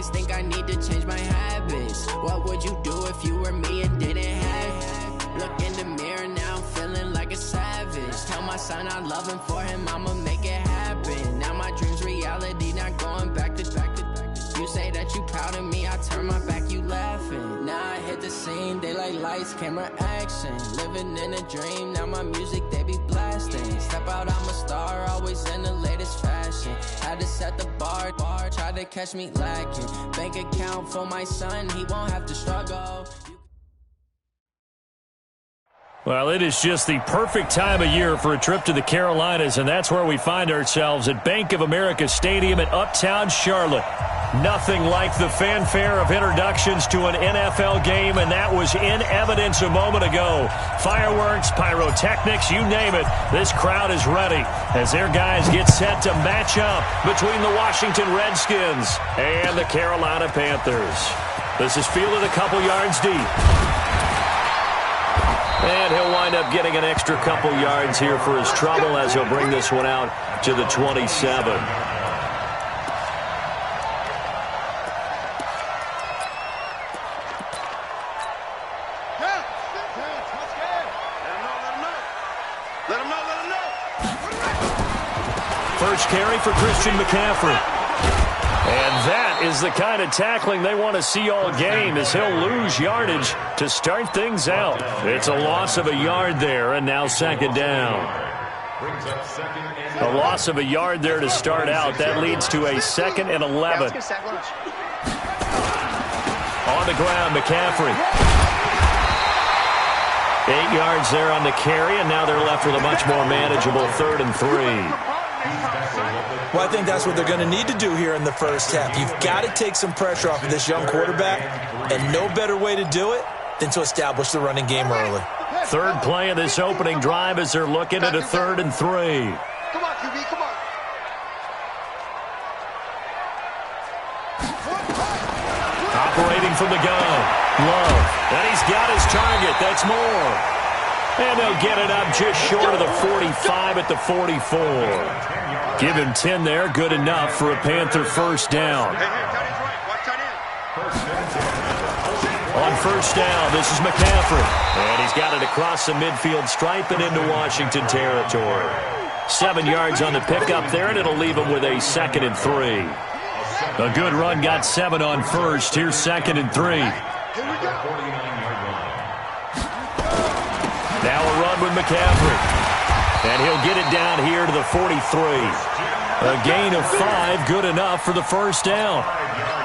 always think I need to change my habits. What would you do if you were me and didn't have it? Look in the mirror now, I'm feeling like a savage. Tell my son I love him, for him I'ma make it happen. Now my dream's reality, not going back to. You say that you proud of me, I turn my back, you laughing. Now I hit the scene, daylight lights, camera action. Living in a dream, now my music they be blasting. Step out, I'm a star, always in the latest fashion. Had to set the bar, try to catch me lacking. Bank account for my son, he won't have to struggle. Well, it is just the perfect time of year for a trip to the Carolinas, and that's where we find ourselves at Bank of America Stadium in Uptown Charlotte. Nothing like the fanfare of introductions to an NFL game, and that was in evidence a moment ago. Fireworks, pyrotechnics, you name it. This crowd is ready as their guys get set to match up between the Washington Redskins and the Carolina Panthers. This is fielded a couple yards deep. And he'll wind up getting an extra couple yards here for his trouble as he'll bring this one out to the 27. First carry for Christian McCaffrey. And that is the kind of tackling they want to see all game, as he'll lose yardage to start things out. It's a loss of a yard there, and now second down. A loss of a yard there to start out. That leads to a 2nd and 11. On the ground, McCaffrey. 8 yards there on the carry, and now they're left with a much more manageable 3rd and 3. Well, I think that's what they're going to need to do here in the first half. You've got to take some pressure off of this young quarterback, and no better way to do it than to establish the running game early. Third play of this opening drive as they're looking at a 3rd and 3. Come on, QB, come on. Operating from the gun. Love. And he's got his target. That's more. And they'll get it up just short of the 45 at the 44. Give him 10 there. Good enough for a Panther first down. On first down, this is McCaffrey. And he's got it across the midfield stripe and into Washington territory. 7 yards on the pickup there, and it'll leave him with a 2nd and 3. A good run got 7 on first. Here's 2nd and 3. Now a run with McCaffrey. And he'll get it down here to the 43. A gain of 5, good enough for the first down.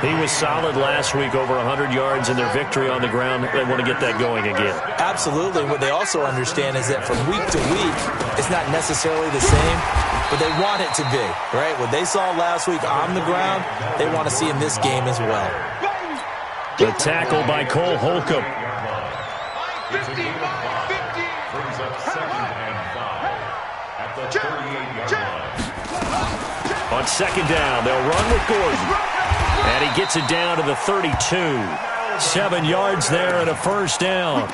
He was solid last week, over 100 yards in their victory on the ground. They want to get that going again. Absolutely. What they also understand is that from week to week, it's not necessarily the same, but they want it to be, right? What they saw last week on the ground, they want to see in this game as well. The tackle by Cole Holcomb. Brings up 2nd and 5 at the 38-yard line. On 2nd down, they'll run with Gordon. And he gets it down to the 32. 7 yards there and a first down.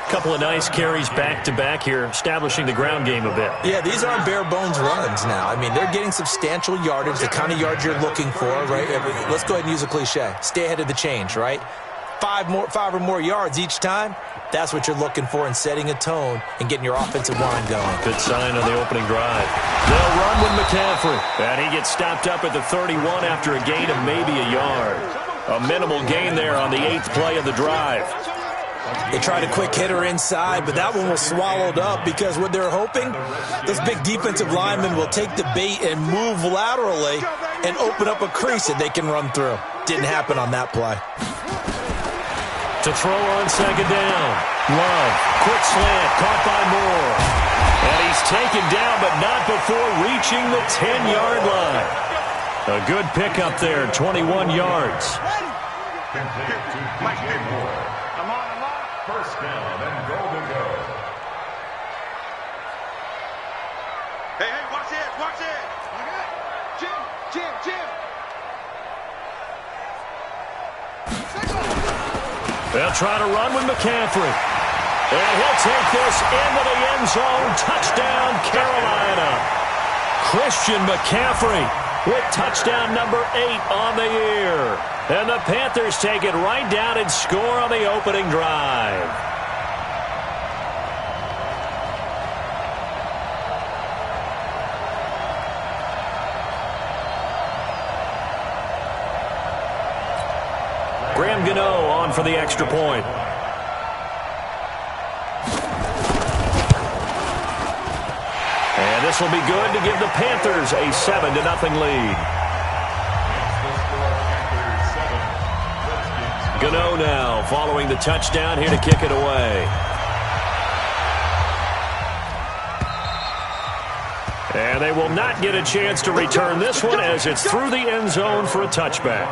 Couple of nice carries back-to-back here, establishing the ground game a bit. Yeah, these aren't bare-bones runs now. I mean, they're getting substantial yardage, the kind of yards you're looking for, right? Let's go ahead and use a cliche. Stay ahead of the change, right? 5 or more yards each time. That's what you're looking for in setting a tone and getting your offensive line going. Good sign on the opening drive. They'll run with McCaffrey. And he gets stopped up at the 31 after a gain of maybe a yard. A minimal gain there on the 8th play of the drive. They tried a quick hitter inside, but that one was swallowed up because what they're hoping, those big defensive linemen will take the bait and move laterally and open up a crease that they can run through. Didn't happen on that play. To throw on 2nd down. Love. Quick slant. Caught by Moore. And he's taken down, but not before reaching the 10-yard line. A good pickup there. 21 yards. First down and goal to go. Hey, watch it, watch it. Jim. They'll try to run with McCaffrey. And he'll take this into the end zone. Touchdown, Carolina. Christian McCaffrey with touchdown number 8 on the year. And the Panthers take it right down and score on the opening drive. Graham Gano on for the extra point. And this will be good to give the Panthers a 7-0 lead. Gano now following the touchdown here to kick it away. And they will not get a chance to return this one as it's through the end zone for a touchback.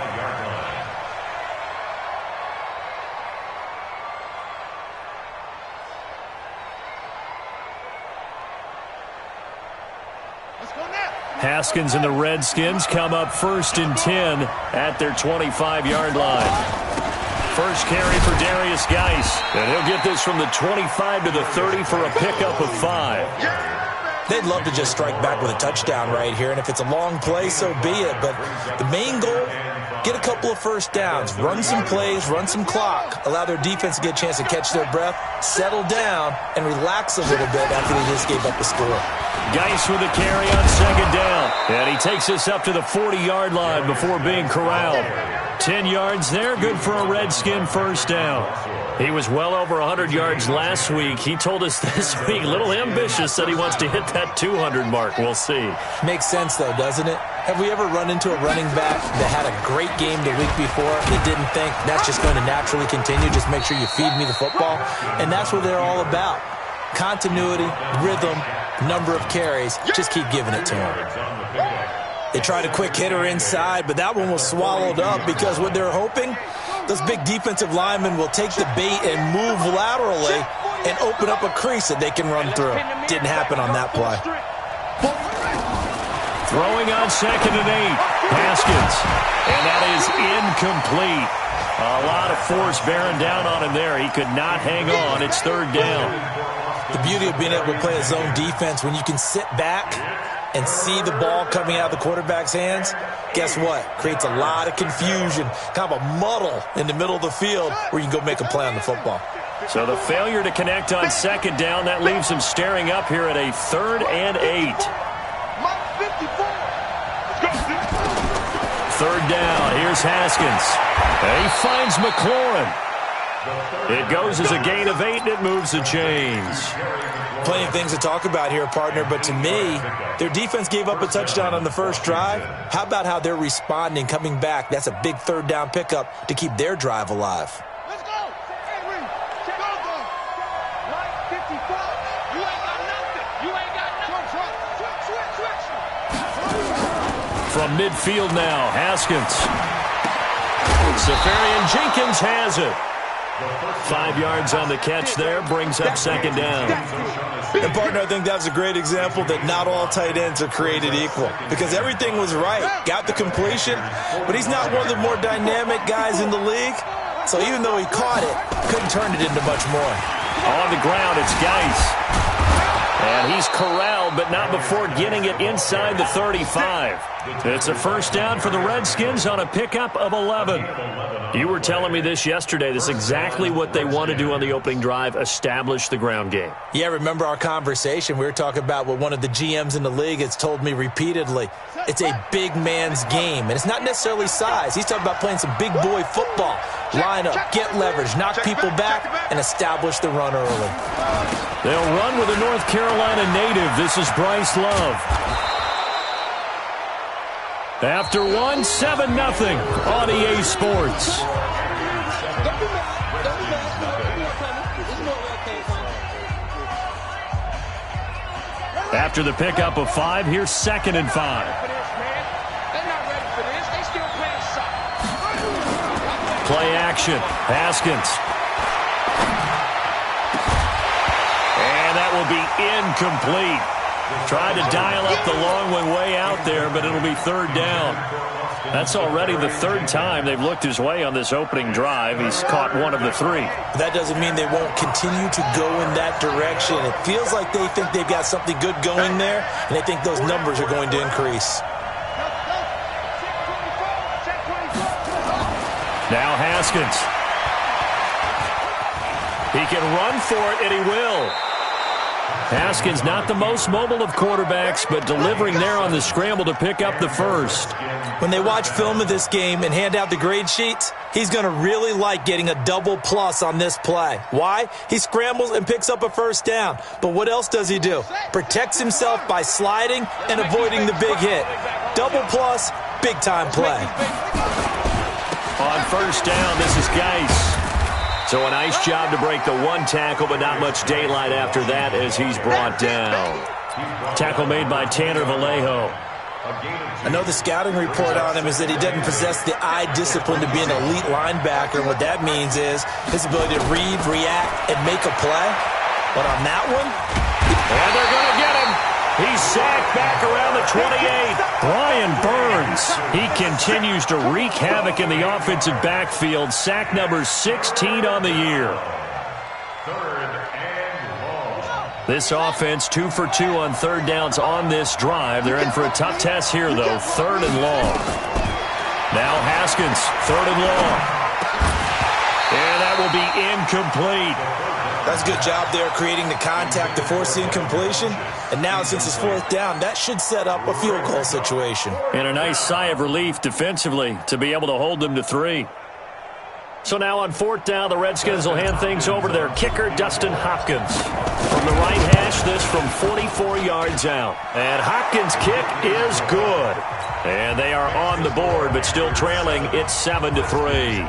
Haskins and the Redskins come up 1st and 10 at their 25-yard line. First carry for Darius Geis, and he'll get this from the 25 to the 30 for a pickup of 5. They'd love to just strike back with a touchdown right here, and if it's a long play, so be it. But the main goal, get a couple of first downs, run some plays, run some clock, allow their defense to get a chance to catch their breath, settle down, and relax a little bit after they just gave up a score. Geis with a carry on 2nd down, and he takes us up to the 40-yard line before being corralled. 10 yards there, good for a Redskin first down. He was well over 100 yards last week. He told us this week, a little ambitious, that he wants to hit that 200 mark. We'll see. Makes sense, though, doesn't it? Have we ever run into a running back that had a great game the week before that didn't think that's just going to naturally continue? Just make sure you feed me the football. And that's what they're all about. Continuity, rhythm, number of carries. Just keep giving it to him. They tried a quick hitter inside, but that one was swallowed up because what they're hoping, those big defensive linemen will take the bait and move laterally and open up a crease that they can run through. Didn't happen on that play. Throwing on 2nd and 8. Haskins. And that is incomplete. A lot of force bearing down on him there. He could not hang on. It's 3rd down. The beauty of being able to play a zone defense, when you can sit back and see the ball coming out of the quarterback's hands, guess what? Creates a lot of confusion, kind of a muddle in the middle of the field where you can go make a play on the football. So the failure to connect on 2nd down, that leaves him staring up here at a 3rd and 8. 3rd down, here's Haskins. And he finds McLaurin. It goes as a gain of 8, and it moves the chains. Plenty of things to talk about here, partner, but to me, their defense gave up a touchdown on the first drive. How about how they're responding, coming back? That's a big 3rd down pickup to keep their drive alive. Let's go. Henry, go. Right 54. You ain't got nothing. You ain't got nothing. Switch. From midfield now, Haskins. Safarian Jenkins has it. 5 yards on the catch there, brings up 2nd down. And, partner, I think that's a great example that not all tight ends are created equal because everything was right. Got the completion, but he's not one of the more dynamic guys in the league. So even though he caught it, couldn't turn it into much more. On the ground, it's Geis. And he's corralled, but not before getting it inside the 35. It's a first down for the Redskins on a pickup of 11. You were telling me this yesterday. This is exactly what they want to do on the opening drive, establish the ground game. Yeah, remember our conversation? We were talking about what one of the GMs in the league has told me repeatedly. It's a big man's game, and it's not necessarily size. He's talking about playing some big boy football. Line up, get leverage, knock people back, and establish the run early. They'll run with a North Carolina native. This is Bryce Love. After 7-0 on EA Sports. After the pickup of 5, here's 2nd and 5. Play action. Haskins. And that will be incomplete. Tried to dial up the long one way out there, but it'll be 3rd down. That's already the 3rd time they've looked his way on this opening drive. He's caught one of the 3. That doesn't mean they won't continue to go in that direction. It feels like they think they've got something good going there, and they think those numbers are going to increase. Now Haskins. He can run for it, and he will. Haskins not the most mobile of quarterbacks, but delivering there on the scramble to pick up the first. When they watch film of this game and hand out the grade sheets, he's going to really like getting a double plus on this play. Why? He scrambles and picks up a first down. But what else does he do? Protects himself by sliding and avoiding the big hit. Double plus, big-time play. On first down, this is Geis. So a nice job to break the one tackle, but not much daylight after that as he's brought down. Tackle made by Tanner Vallejo. I know the scouting report on him is that he doesn't possess the eye discipline to be an elite linebacker. What that means is his ability to read, react, and make a play. But on that one, and they're going to get him. He's sacked back around the 28. Brian Burns, he continues to wreak havoc in the offensive backfield. Sack number 16 on the year. This offense 2 for 2 on third downs on this drive. They're in for a tough test here, though. 3rd and long. Now Haskins, 3rd and long. And that will be incomplete. That's a good job there creating the contact to force the incompletion. And now since it's 4th down, that should set up a field goal situation. And a nice sigh of relief defensively to be able to hold them to 3. So now on 4th down, the Redskins will hand things over to their kicker, Dustin Hopkins. From the right hash, this from 44 yards out. And Hopkins' kick is good. And they are on the board, but still trailing. It's 7-3.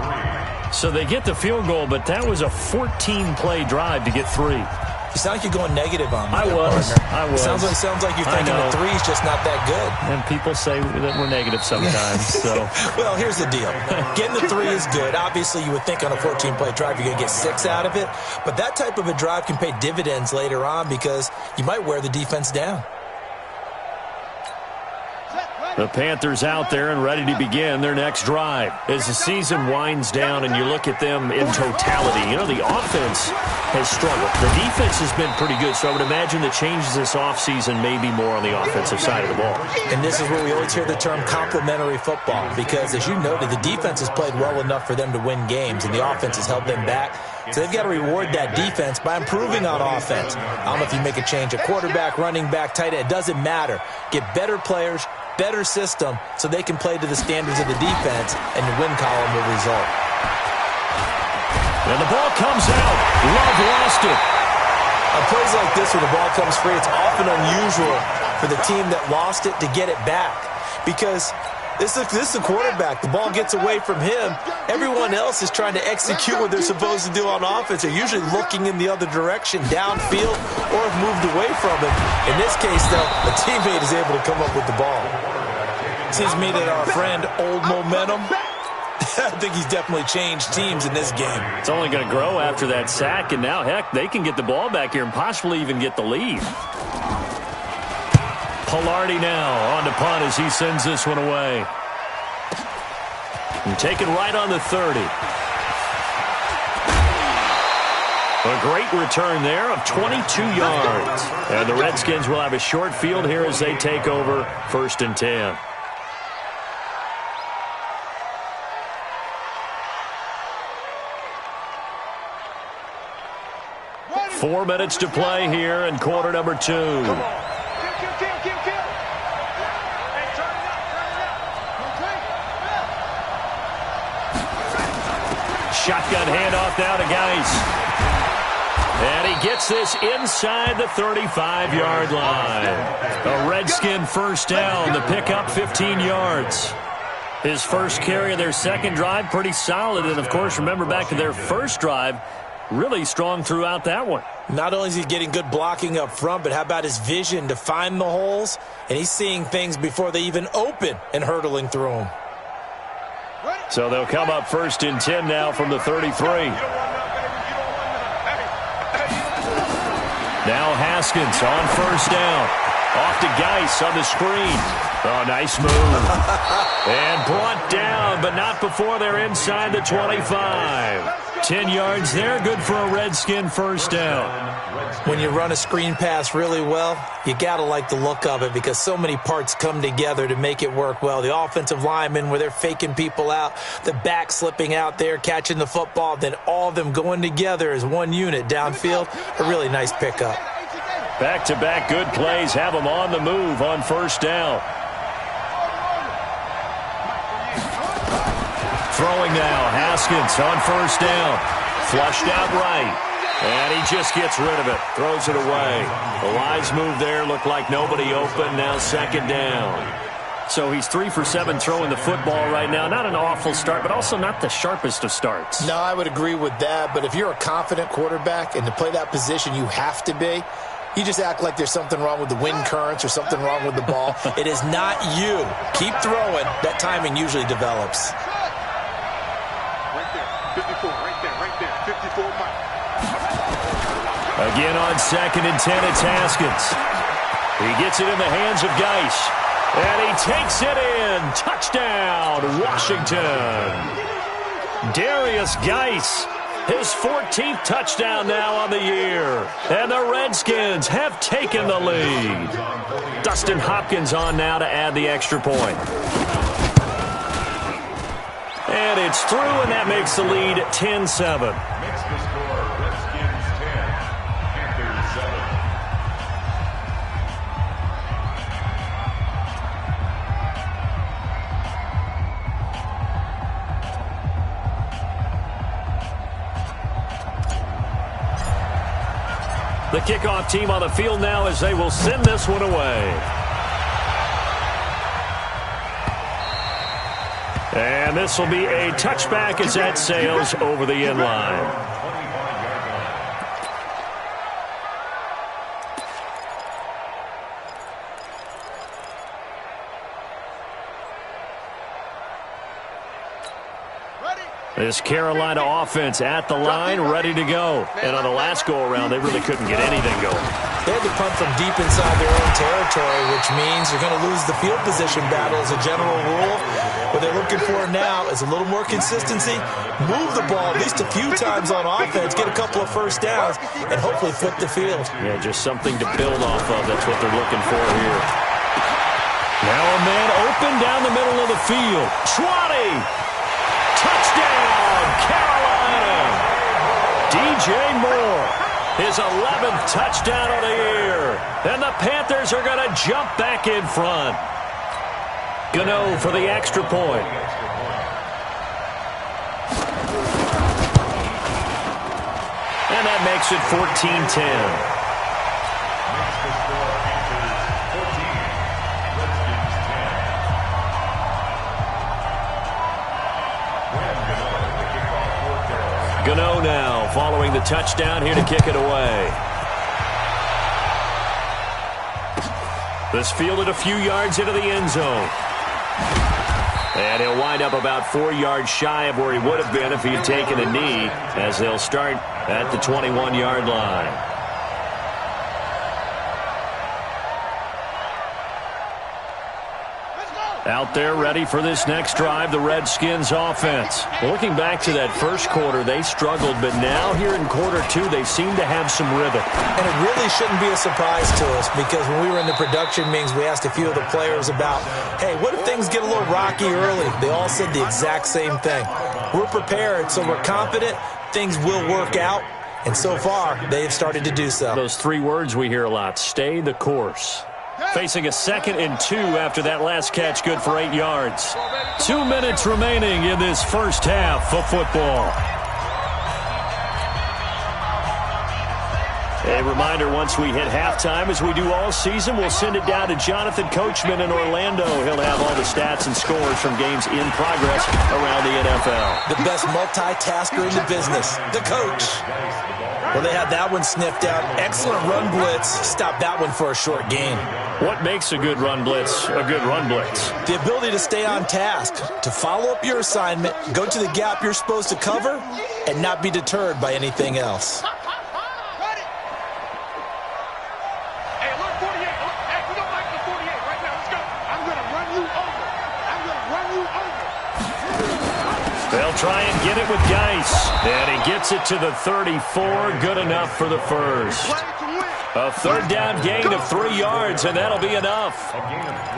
So they get the field goal, but that was a 14-play drive to get 3. You sound like you're going negative on me. I was. Sounds like you're thinking the 3's just not that good. And people say that we're negative sometimes. So, well, here's the deal. Getting the 3 is good. Obviously, you would think on a 14-play drive you're going to get 6 out of it. But that type of a drive can pay dividends later on because you might wear the defense down. The Panthers out there and ready to begin their next drive. As the season winds down and you look at them in totality, you know, the offense has struggled. The defense has been pretty good, so I would imagine the changes this offseason may be more on the offensive side of the ball. And this is where we always hear the term complementary football because, as you noted, the defense has played well enough for them to win games, and the offense has held them back. So they've got to reward that defense by improving on offense. I don't know if you make a change at quarterback, running back, tight end. It doesn't matter. Get better players, better system, so they can play to the standards of the defense, and the win column will result. And the ball comes out. Love lost it. On plays like this where the ball comes free, it's often unusual for the team that lost it to get it back because this is the quarterback. The ball gets away from him. Everyone else is trying to execute what they're supposed to do on offense. They're usually looking in the other direction, downfield, or have moved away from him. In this case, though, a teammate is able to come up with the ball. Seems to me that our friend, Old Momentum, I think he's definitely changed teams in this game. It's only going to grow after that sack, and now, heck, they can get the ball back here and possibly even get the lead. Pilardi now on to punt as he sends this one away. And taken right on the 30. A great return there of 22 yards. And the Redskins will have a short field here as they take over 1st and 10. Four minutes to play here in quarter number 2. Come on. Kill. Hey, turn it up. Shotgun handoff now to Geis. And he gets this inside the 35-yard line. A Redskin first down. The pickup 15 yards. His first carry of their second drive, pretty solid. And, of course, remember back to their first drive, really strong throughout that one. Not only is he getting good blocking up front, but how about his vision to find the holes? And he's seeing things before they even open and hurdling through them. So they'll come up 1st and 10 now from the 33. Now Haskins on first down. Off to Geis on the screen. Oh, nice move. And brought down, but not before they're inside the 25. 10 yards there, good for a Redskin first down. When you run a screen pass really well, you got to like the look of it because so many parts come together to make it work well. The offensive linemen, where they're faking people out, the back slipping out there, catching the football, then all of them going together as one unit downfield. A really nice pickup. Back-to-back good plays have them on the move on first down. Throwing now, Haskins on first down. Flushed out right. And he just gets rid of it. Throws it away. A wise move there. Looked like nobody open. Now second down. So he's 3 for 7 throwing the football right now. Not an awful start, but also not the sharpest of starts. No, I would agree with that. But if you're a confident quarterback and to play that position you have to be, you just act like there's something wrong with the wind currents or something wrong with the ball. It is not you. Keep throwing. That timing usually develops. Right there. 54. Right there. 54 Mike. Again on 2nd and 10, it's Haskins. He gets it in the hands of Geis. And he takes it in. Touchdown, Washington. Darius Geis, his 14th touchdown now on the year. And the Redskins have taken the lead. Dustin Hopkins on now to add the extra point. And it's through, and that makes the lead 10-7. Makes the score Redskins 10, Panthers 7. The kickoff team on the field now as they will send this one away. And this will be a touchback as that sails over the end line. This Carolina offense at the line, ready to go. And on the last go-around, they really couldn't get anything going. They had to punt from deep inside their own territory, which means you're going to lose the field position battle as a general rule. What they're looking for now is a little more consistency, move the ball at least a few times on offense, get a couple of first downs, and hopefully flip the field. Yeah, just something to build off of. That's what they're looking for here. Now a man open down the middle of the field. Schwatty! Touchdown, Carolina! DJ Moore, his 11th touchdown of the year. And the Panthers are going to jump back in front. Gano for the extra point. And that makes it 14-10. Gano now following the touchdown here to kick it away. This fielded a few yards into the end zone. And he'll wind up about 4 yards shy of where he would have been if he had taken a knee, as they'll start at the 21-yard line. Out there ready for this next drive, the Redskins offense. Looking back to that first quarter, they struggled, but now here in quarter two, they seem to have some rhythm. And it really shouldn't be a surprise to us because when we were in the production meetings, we asked a few of the players about, hey, what if things get a little rocky early? They all said the exact same thing. We're prepared, so we're confident things will work out. And so far, they've started to do so. Those 3 words we hear a lot, stay the course. Facing a 2nd and 2 after that last catch, good for 8 yards. 2 minutes remaining in this first half of football. A reminder, once we hit halftime, as we do all season, we'll send it down to Jonathan Coachman in Orlando. He'll have all the stats and scores from games in progress around the NFL. The best multitasker in the business, the coach. Well, they had that one sniffed out. Excellent run blitz. Stop that one for a short gain. What makes a good run blitz a good run blitz? The ability to stay on task, to follow up your assignment, go to the gap you're supposed to cover, and not be deterred by anything else. They'll try and get it with Geis. And he gets it to the 34. Good enough for the first. A third down gain of 3 yards, and that'll be enough.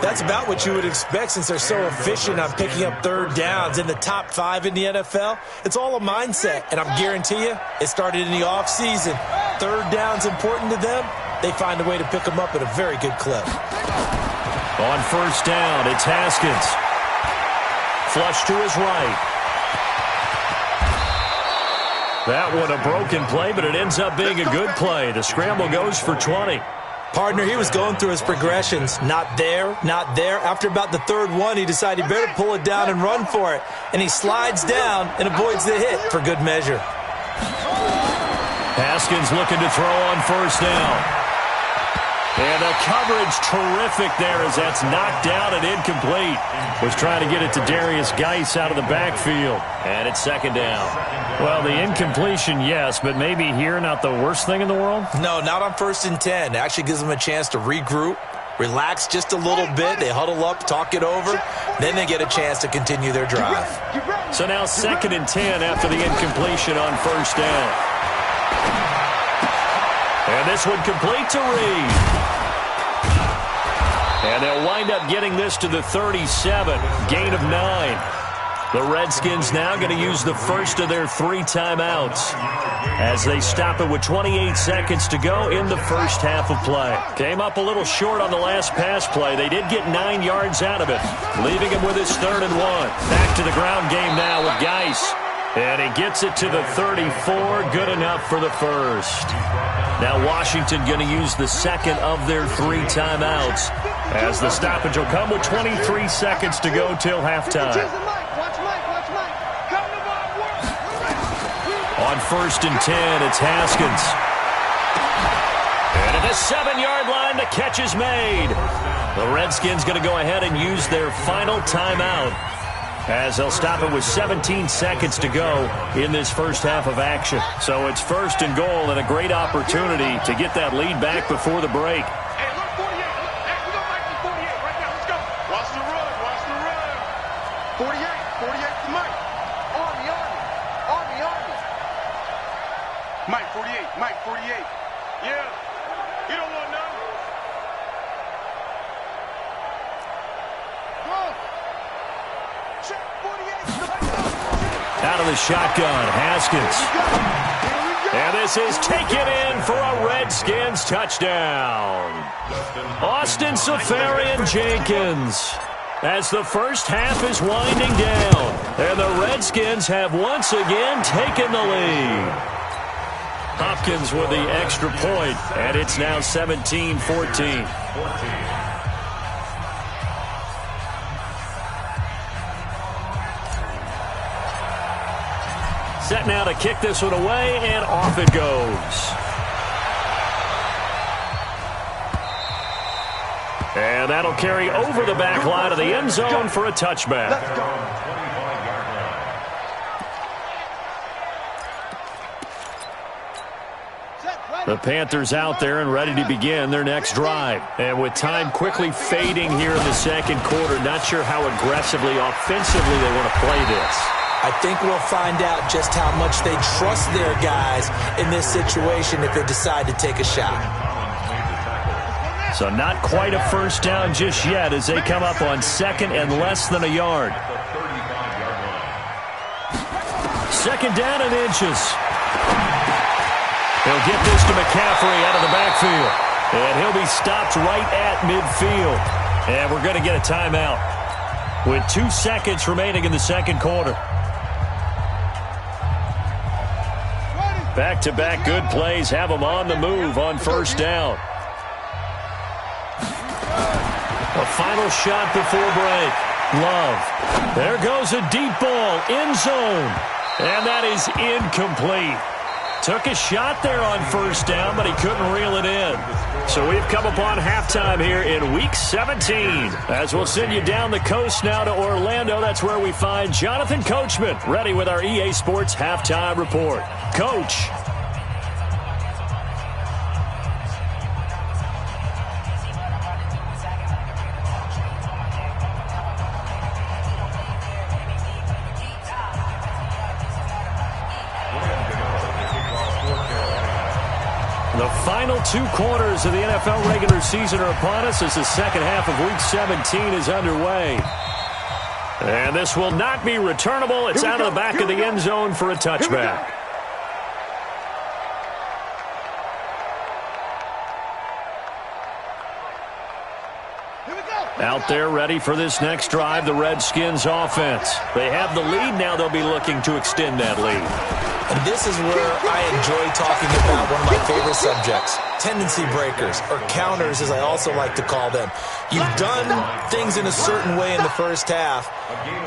That's about what you would expect since they're so efficient on picking up third downs in the top 5 in the NFL. It's all a mindset, and I guarantee you it started in the offseason. Third down's important to them. They find a way to pick them up at a very good clip. On first down, it's Haskins. Flush to his right. That one a broken play, but it ends up being a good play. The scramble goes for 20. Partner, he was going through his progressions. Not there, not there. After about the third one, he decided he better pull it down and run for it. And he slides down and avoids the hit for good measure. Haskins looking to throw on first down. And the coverage terrific there as that's knocked down and incomplete. Was trying to get it to Darius Geis out of the backfield. And it's second down. Well, the incompletion, yes, but maybe here not the worst thing in the world? No, not on 1st and 10. It actually gives them a chance to regroup, relax just a little bit. They huddle up, talk it over. Then they get a chance to continue their drive. So now 2nd and 10 after the incompletion on first down. And this one complete to Reed. And they'll wind up getting this to the 37. Gain of 9. The Redskins now going to use the first of their 3 timeouts as they stop it with 28 seconds to go in the first half of play. Came up a little short on the last pass play. They did get 9 yards out of it, leaving him with his 3rd and 1. Back to the ground game now with Geis. And he gets it to the 34. Good enough for the first. Now Washington going to use the second of their 3 timeouts as the stoppage will come with 23 seconds to go till halftime. On 1st and 10, it's Haskins. And at the 7-yard line, the catch is made. The Redskins going to go ahead and use their final timeout as they'll stop it with 17 seconds to go in this first half of action. So it's 1st and goal and a great opportunity to get that lead back before the break. Hey, look, 48. Hey, we're going back to 48 right now. Let's go. Watch the run. Watch the run. 48 to Mike. Army. Mike, 48. Yeah. You don't want none. Out of the shotgun, Haskins. And this is taken in for a Redskins touchdown. Austin Seferian-Jenkins. As the first half is winding down, and the Redskins have once again taken the lead. Hopkins with the extra point, and it's now 17-14. Set now to kick this one away, and off it goes. And that'll carry over the back line of the end zone for a touchback. The Panthers out there and ready to begin their next drive. And with time quickly fading here in the second quarter, not sure how aggressively, offensively they want to play this. I think we'll find out just how much they trust their guys in this situation if they decide to take a shot. So not quite a first down just yet as they come up on 2nd and less than a yard. 2nd down and inches. He'll get this to McCaffrey out of the backfield. And he'll be stopped right at midfield. And we're going to get a timeout with 2 seconds remaining in the second quarter. Back-to-back good plays have them on the move on first down. A final shot before break. Love. There goes a deep ball. End zone. And that is incomplete. Took a shot there on first down, but he couldn't reel it in. So we've come upon halftime here in Week 17. As we'll send you down the coast now to Orlando, that's where we find Jonathan Coachman, ready with our EA Sports Halftime Report. Coach. The final 2 quarters of the NFL regular season are upon us as the second half of Week 17 is underway. And this will not be returnable. It's out of the back of the end zone for a touchback. Out there ready for this next drive, the Redskins offense. They have the lead. Now they'll be looking to extend that lead. And this is where I enjoy talking about one of my favorite subjects, tendency breakers, or counters as I also like to call them. You've done things in a certain way in the first half,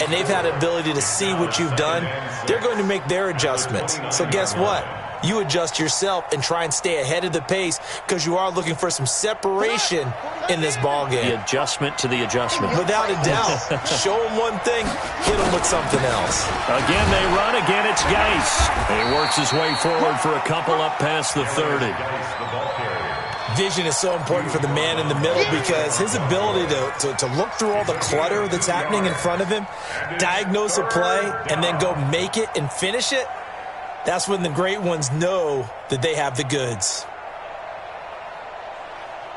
and they've had the ability to see what you've done. They're going to make their adjustments. So guess what? You adjust yourself and try and stay ahead of the pace because you are looking for some separation in this ball game. The adjustment to the adjustment. Without a doubt. Show them one thing, hit them with something else. Again, they run. Again, it's Geis. He works his way forward for a couple up past the 30. Vision is so important for the man in the middle because his ability to look through all the clutter that's happening in front of him, diagnose a play, and then go make it and finish it, that's when the great ones know that they have the goods.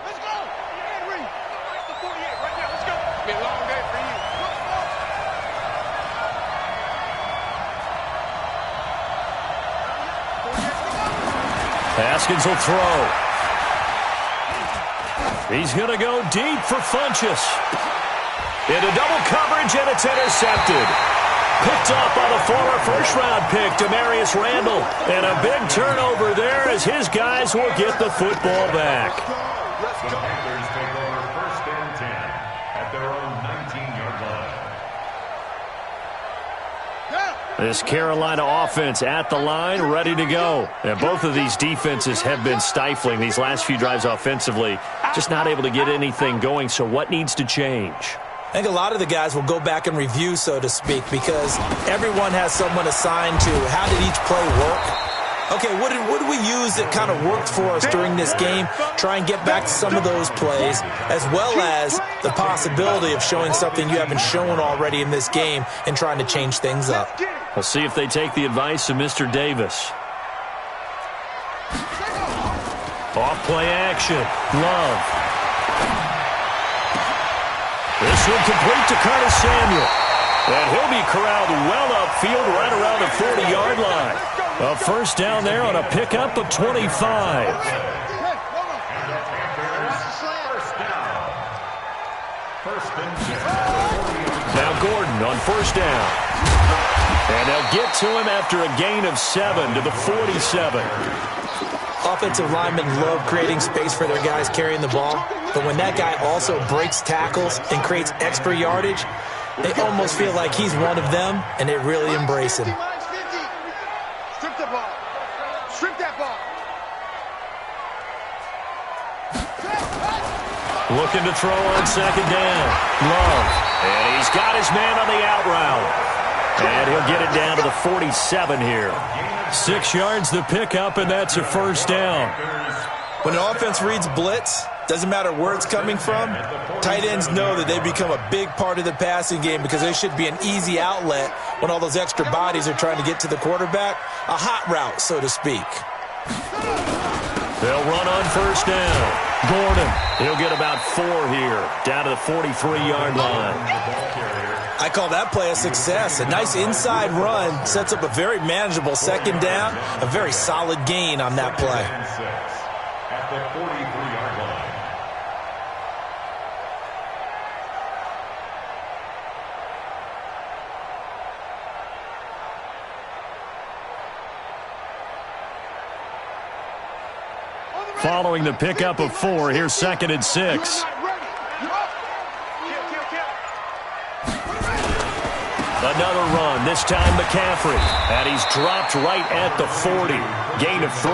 Let's go. Henry. The 48 right now. Let's go. Be a long day for you. Haskins will throw. He's going to go deep for Funchess. Into double coverage, and it's intercepted. Picked off by the former first-round pick, Demarius Randall. And a big turnover there as his guys will get the football back. The Panthers take over 1st and 10 at their own 19-yard line. This Carolina offense at the line, ready to go. And both of these defenses have been stifling these last few drives offensively. Just not able to get anything going, so what needs to change? I think a lot of the guys will go back and review, so to speak, because everyone has someone assigned to how did each play work. Okay, what did we use that kind of worked for us during this game? Try and get back to some of those plays, as well as the possibility of showing something you haven't shown already in this game and trying to change things up. We'll see if they take the advice of Mr. Davis. Off play action. Love. This one complete to Curtis Samuel. And he'll be corralled well upfield right around the 40-yard line. A first down there on a pickup of 25. Now Gordon on first down. And they'll get to him after a gain of 7 to the 47. Offensive linemen love creating space for their guys carrying the ball, but when that guy also breaks tackles and creates extra yardage, they almost feel like he's one of them, and they really embrace him. Strip the ball. Strip that ball. Looking to throw on second down. Love. And he's got his man on the out route. And he'll get it down to the 47 here. 6 yards the pickup, and that's a first down. When an offense reads blitz, doesn't matter where it's coming from, tight ends know that they become a big part of the passing game because they should be an easy outlet when all those extra bodies are trying to get to the quarterback. A hot route, so to speak. They'll run on first down. Gordon, he'll get about 4 here, down to the 43-yard line. I call that play a success. A nice inside run sets up a very manageable second down, a very solid gain on that play. At the 43-yard line. Following the pickup of 4, here's 2nd and 6. Another run, this time McCaffrey. And he's dropped right at the 40. Gain of 3.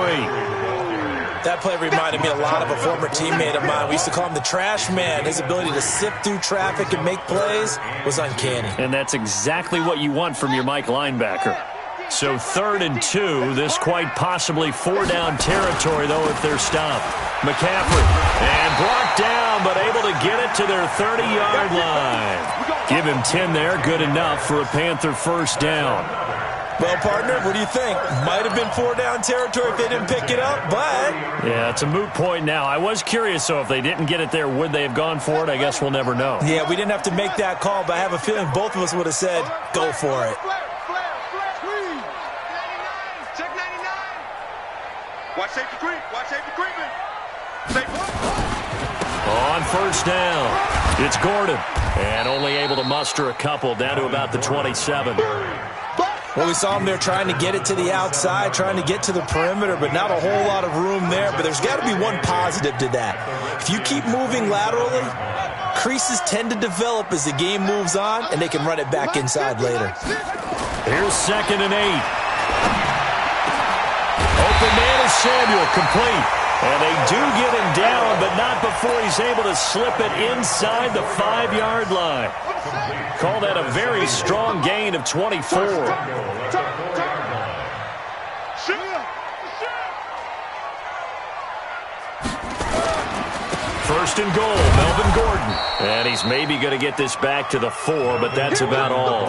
That play reminded me a lot of a former teammate of mine. We used to call him the trash man. His ability to sift through traffic and make plays was uncanny. And that's exactly what you want from your Mike linebacker. So 3rd and 2, this quite possibly 4-down territory, though, if they're stopped. McCaffrey, and brought down, but able to get it to their 30-yard line. Give him 10 there, good enough for a Panther first down. Well, partner, what do you think? Might have been 4-down territory if they didn't pick it up, but... Yeah, it's a moot point now. I was curious, so if they didn't get it there, would they have gone for it? I guess we'll never know. Yeah, we didn't have to make that call, but I have a feeling both of us would have said, go for it. Check 99. Watch safety creep. Watch safety creeping. On first down, it's Gordon. And only able to muster a couple down to about the 27. Well, we saw him there trying to get it to the outside, trying to get to the perimeter, but not a whole lot of room there. But there's got to be one positive to that. If you keep moving laterally, creases tend to develop as the game moves on, and they can run it back inside later. Here's 2nd and 8. Open man is Samuel, complete. And they do get him down, but not before he's able to slip it inside the 5-yard line. Call that a very strong gain of 24. First and goal, Melvin Gordon. And he's maybe going to get this back to the 4, but that's about all.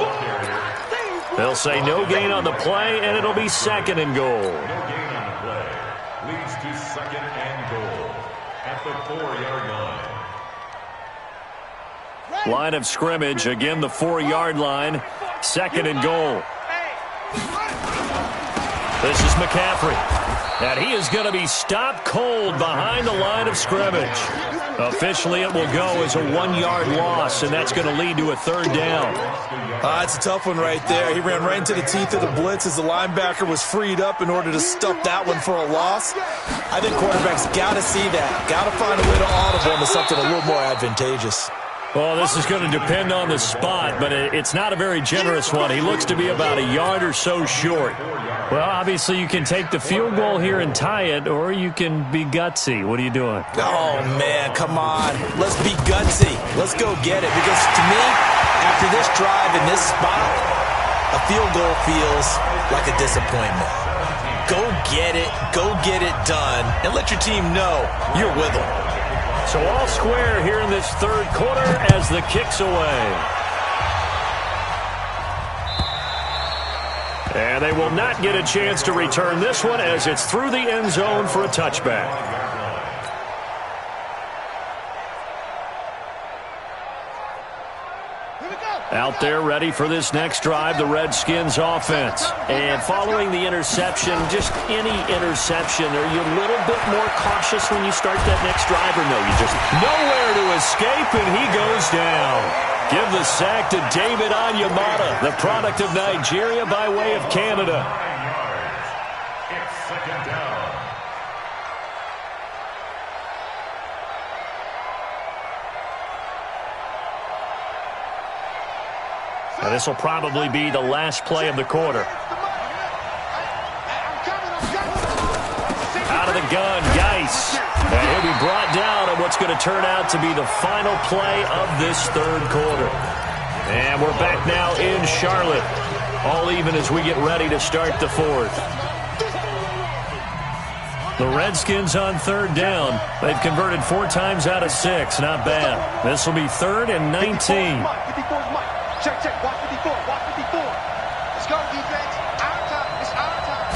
They'll say no gain on the play, and it'll be 2nd and goal. No gain on the play. Leads to 2nd and goal at the 4-yard line. Line of scrimmage, again the 4-yard line, 2nd and goal. This is McCaffrey. And he is going to be stopped cold behind the line of scrimmage. Officially, it will go as a 1-yard loss, and that's going to lead to a 3rd down. It's a tough one right there. He ran right into the teeth of the blitz as the linebacker was freed up in order to stuff that one for a loss. I think quarterbacks got to see that. Got to find a way to audible into something a little more advantageous. Well, this is going to depend on the spot, but it's not a very generous one. He looks to be about a yard or so short. Well, obviously you can take the field goal here and tie it, or you can be gutsy. What are you doing? Oh, man, come on. Let's be gutsy. Let's go get it. Because to me, after this drive in this spot, a field goal feels like a disappointment. Go get it done, and let your team know you're with them. So all square here in this 3rd quarter as the kick's away. And they will not get a chance to return this one as it's through the end zone for a touchback. Out there ready for this next drive, the Redskins offense. And following the interception, just any interception, are you a little bit more cautious when you start that next drive, or no? You just nowhere to escape, and he goes down. Give the sack to David Onyemata, the product of Nigeria by way of Canada. It's 2nd down. Now, this will probably be the last play of the quarter. Out of the gun, Geis. And he'll be brought down on what's going to turn out to be the final play of this 3rd quarter. And we're back now in Charlotte. All even as we get ready to start the 4th. The Redskins on 3rd down. They've converted 4 times out of 6. Not bad. This will be 3rd and 19. Check, watch 54, watch 54. Let's go, defense. Our time, it's our time.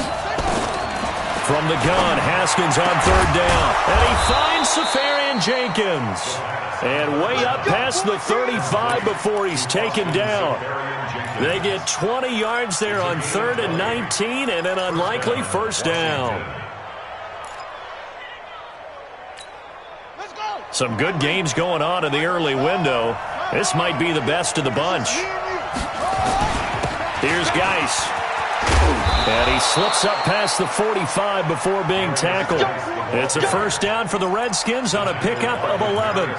From the gun, Haskins on 3rd down. And he finds Safarian Jenkins. And way up past the 35 before he's taken down. They get 20 yards there on 3rd and 19 and an unlikely 1st down. Let's go. Some good games going on in the early window. This might be the best of the bunch. Here's Geis. And he slips up past the 45 before being tackled. It's a 1st down for the Redskins on a pickup of 11.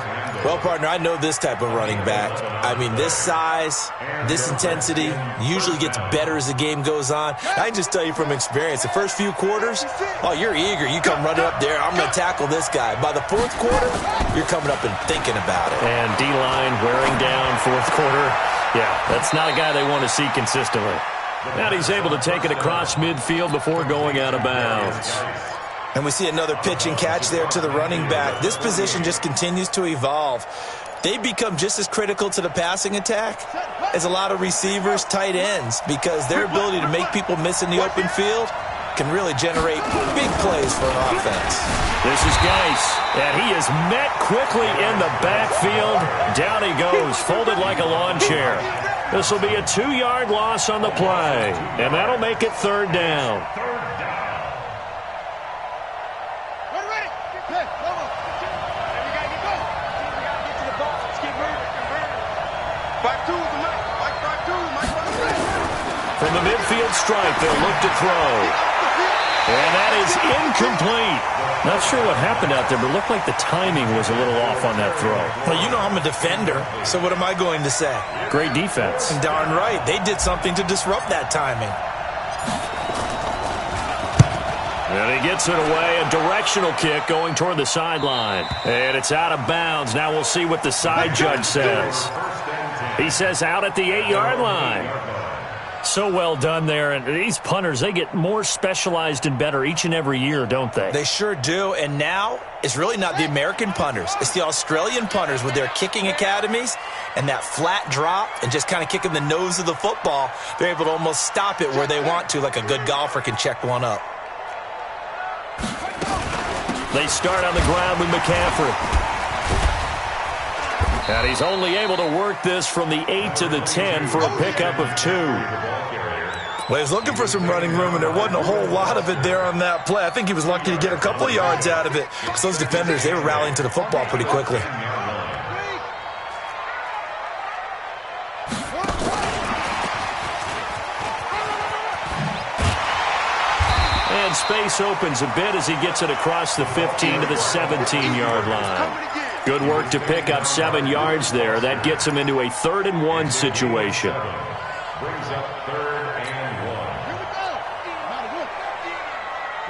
Well, partner, I know this type of running back. I mean, this size, this intensity usually gets better as the game goes on. I can just tell you from experience, the first few quarters, oh, you're eager. You come running up there, I'm going to tackle this guy. By the 4th quarter, you're coming up and thinking about it. And D-line wearing down 4th quarter. Yeah, that's not a guy they want to see consistently. And he's able to take it across midfield before going out of bounds. And we see another pitch and catch there to the running back. This position just continues to evolve. they become just as critical to the passing attack as a lot of receivers, tight ends, because their ability to make people miss in the open field can really generate big plays for an offense. This is Geis, and he is met quickly in the backfield. Down he goes, folded like a lawn chair. This will be a 2-yard loss on the play, and that'll make it 3rd down. From the midfield stripe, they'll look to throw. And that is incomplete. Not sure what happened out there, but it looked like the timing was a little off on that throw. Well, you know I'm a defender, so what am I going to say? Great defense. Darn right. They did something to disrupt that timing. And he gets it away, a directional kick going toward the sideline. And it's out of bounds. Now we'll see what the side judge says. He says out at the 8-yard line. So well done there. And these punters, they get more specialized and better each and every year, don't they? They sure do. And now it's really not the American punters. It's the Australian punters with their kicking academies and that flat drop and just kind of kicking the nose of the football. They're able to almost stop it where they want to, like a good golfer can check one up. They start on the ground with McCaffrey. And he's only able to work this from the 8 to the 10 for a pickup of 2. Well, he was looking for some running room, and there wasn't a whole lot of it there on that play. I think he was lucky to get a couple of yards out of it because those defenders, they were rallying to the football pretty quickly. And space opens a bit as he gets it across the 15 to the 17-yard line. Good work to pick up 7 yards there. That gets him into a 3rd and 1 situation. Brings up 3rd and 1. Here we go.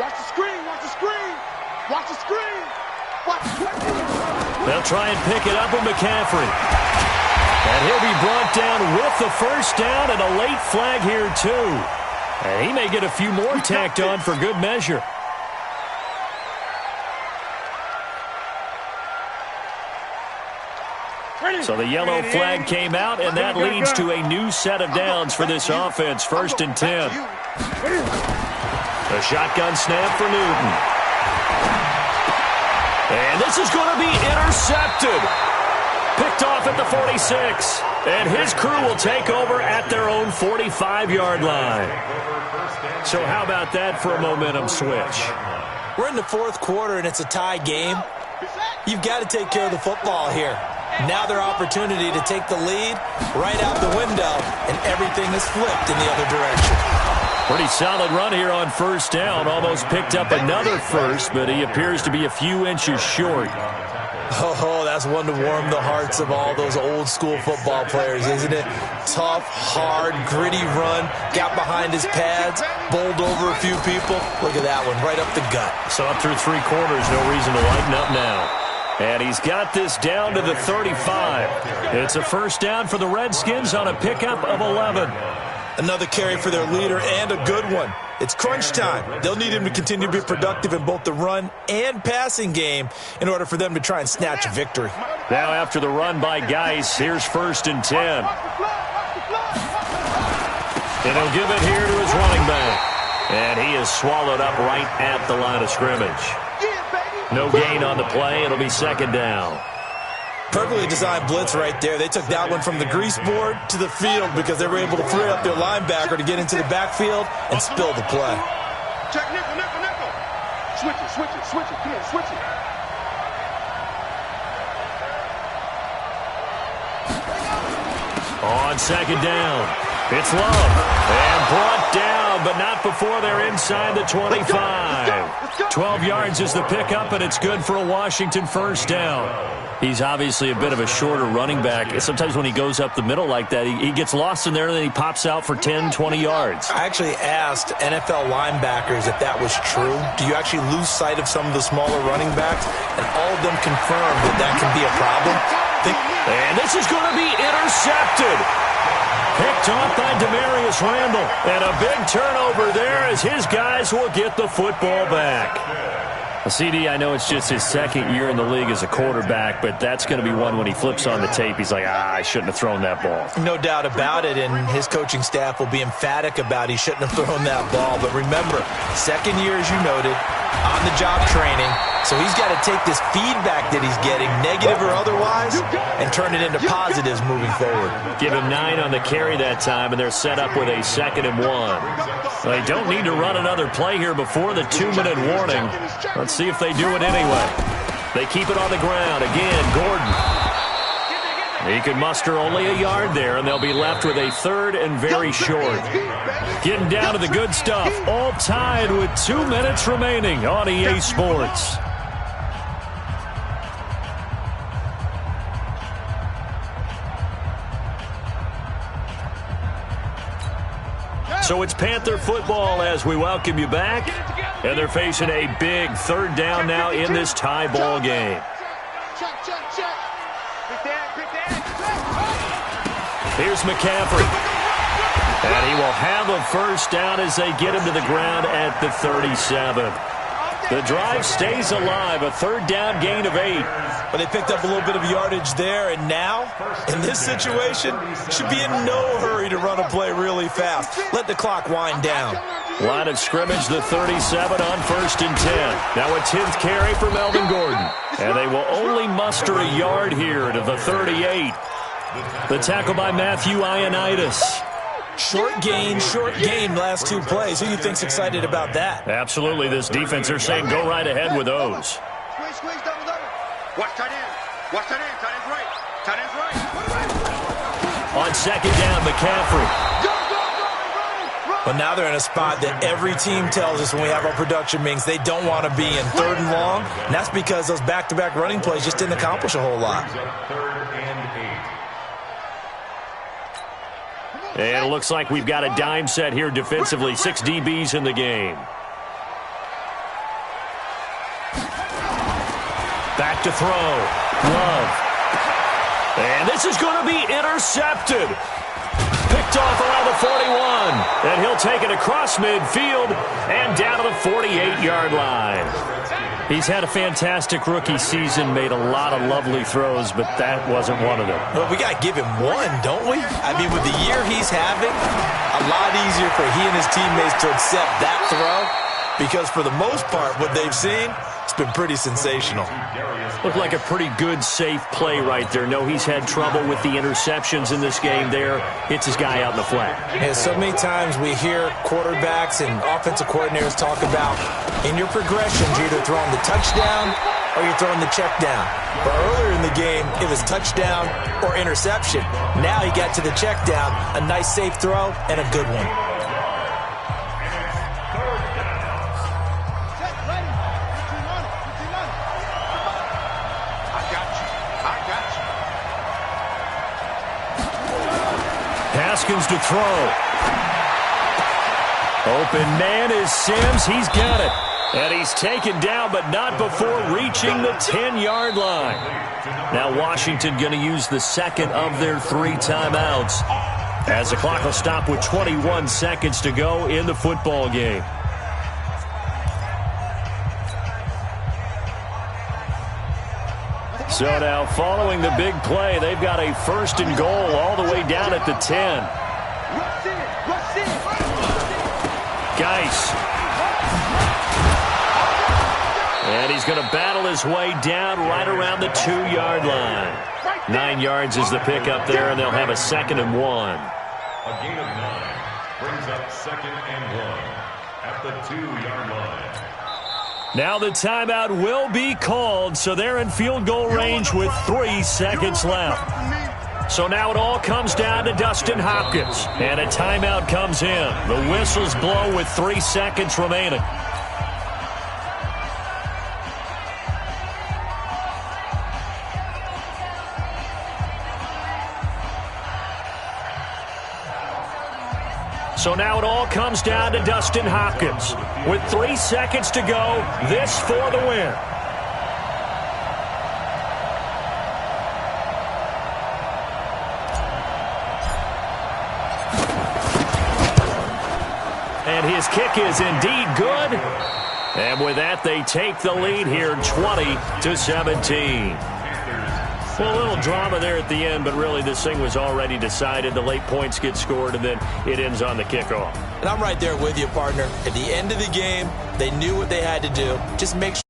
Watch the screen. Watch the screen. Watch the screen. Watch the screen. They'll try and pick it up with McCaffrey. And he'll be brought down with the 1st down and a late flag here, too. And he may get a few more tacked on for good measure. So the yellow flag came out, and that leads to a new set of downs for this offense. 1st and 10. A shotgun snap for Newton. And this is going to be intercepted. Picked off at the 46. And his crew will take over at their own 45-yard line. So how about that for a momentum switch? We're in the 4th quarter, and it's a tie game. You've got to take care of the football here. Now their opportunity to take the lead right out the window, and everything is flipped in the other direction. Pretty solid run here on 1st down. Almost picked up another first, but he appears to be a few inches short. Oh, that's one to warm the hearts of all those old-school football players, isn't it? Tough, hard, gritty run, got behind his pads, bowled over a few people. Look at that one, right up the gut. So up through 3 quarters, no reason to lighten up now. And he's got this down to the 35. It's a 1st down for the Redskins on a pickup of 11. Another carry for their leader and a good one. It's crunch time. They'll need him to continue to be productive in both the run and passing game in order for them to try and snatch a victory. Now after the run by Geis, here's 1st and 10. And he'll give it here to his running back. And he is swallowed up right at the line of scrimmage. No gain on the play. It'll be 2nd down. Perfectly designed blitz right there. They took that one from the grease board to the field because they were able to free up their linebacker to get into the backfield and spill the play. Check nickel, nickel, nickel. Switch it, switch it, switch it. Come on, switch it. On 2nd down, it's Love. And brought down, but not before they're inside the 25. 12 yards is the pickup, and it's good for a Washington 1st down. He's obviously a bit of a shorter running back. Sometimes when he goes up the middle like that, he gets lost in there, and then he pops out for 10, 20 yards. I actually asked NFL linebackers if that was true. Do you actually lose sight of some of the smaller running backs? And all of them confirmed that that can be a problem. And this is going to be intercepted. Picked off by Demarius Randall. And a big turnover there as his guys will get the football back. CD, I know it's just his second year in the league as a quarterback, but that's going to be one when he flips on the tape, he's like, I shouldn't have thrown that ball. No doubt about it, and his coaching staff will be emphatic about he shouldn't have thrown that ball. But remember, second year, as you noted, on-the-job training, so he's got to take this feedback that he's getting, negative or otherwise, and turn it into positives moving forward. Give him 9 on the carry that time, and they're set up with a 2nd and 1. They don't need to run another play here before the 2-minute warning. Let's see if they do it anyway. They keep it on the ground. Again, Gordon. He could muster only a yard there, and they'll be left with a 3rd and very short. Getting down to the good stuff. All tied with 2 minutes remaining on EA Sports. So it's Panther football as we welcome you back. And they're facing a big 3rd down now in this tie ball game. Here's McCaffrey. And he will have a 1st down as they get him to the ground at the 37. The drive stays alive, a 3rd down gain of 8. But they picked up a little bit of yardage there, and now, in this situation, should be in no hurry to run a play really fast. Let the clock wind down. Line of scrimmage, the 37 on 1st and 10. Now a 10th carry for Melvin Gordon. And they will only muster a yard here to the 38. The tackle by Matthew Ioannidis. Short gain, last 2 plays. Who do you think's excited about that? Absolutely. This defense, they're saying go right ahead with those. Squeeze, double. Watch tight end. Watch tight end. Tight end's right. Tight end's right. On 2nd down, McCaffrey. But now they're in a spot that every team tells us when we have our production meetings they don't want to be in, 3rd and long. And that's because those back-to-back running plays just didn't accomplish a whole lot. And it looks like we've got a dime set here defensively. 6 DBs in the game. Back to throw. Love. And this is going to be intercepted. Picked off around the 41. And he'll take it across midfield and down to the 48-yard line. He's had a fantastic rookie season, made a lot of lovely throws, but that wasn't one of them. Well, we got to give him one, don't we? I mean, with the year he's having, a lot easier for he and his teammates to accept that throw because for the most part, what they've seen, it's been pretty sensational. Looked like a pretty good, safe play right there. No, he's had trouble with the interceptions in this game there. Hits his guy out in the flat. Yeah, so many times we hear quarterbacks and offensive coordinators talk about in your progressions, you're either throwing the touchdown or you're throwing the check down. But earlier in the game, it was touchdown or interception. Now he got to the check down, a nice safe throw, and a good one. Haskins to throw. Open man is Sims. He's got it. And he's taken down, but not before reaching the 10-yard line. Now Washington going to use the 2nd of their 3 timeouts as the clock will stop with 21 seconds to go in the football game. So now following the big play, they've got a 1st and goal all the way down at the 10. Geis. And he's going to battle his way down right around the 2-yard line. 9 yards is the pickup there, and they'll have a 2nd and 1. A gain of 9 brings up 2nd and 1 at the 2-yard line. Now the timeout will be called, so they're in field goal range with 3 seconds left. So now it all comes down to Dustin Hopkins, and a timeout comes in. The whistles blow with 3 seconds remaining. So now it all comes down to Dustin Hopkins. With 3 seconds to go, this for the win. And his kick is indeed good. And with that, they take the lead here 20-17. Well, a little drama there at the end, but really this thing was already decided. The late points get scored, and then it ends on the kickoff. And I'm right there with you, partner. At the end of the game, they knew what they had to do. Just make sure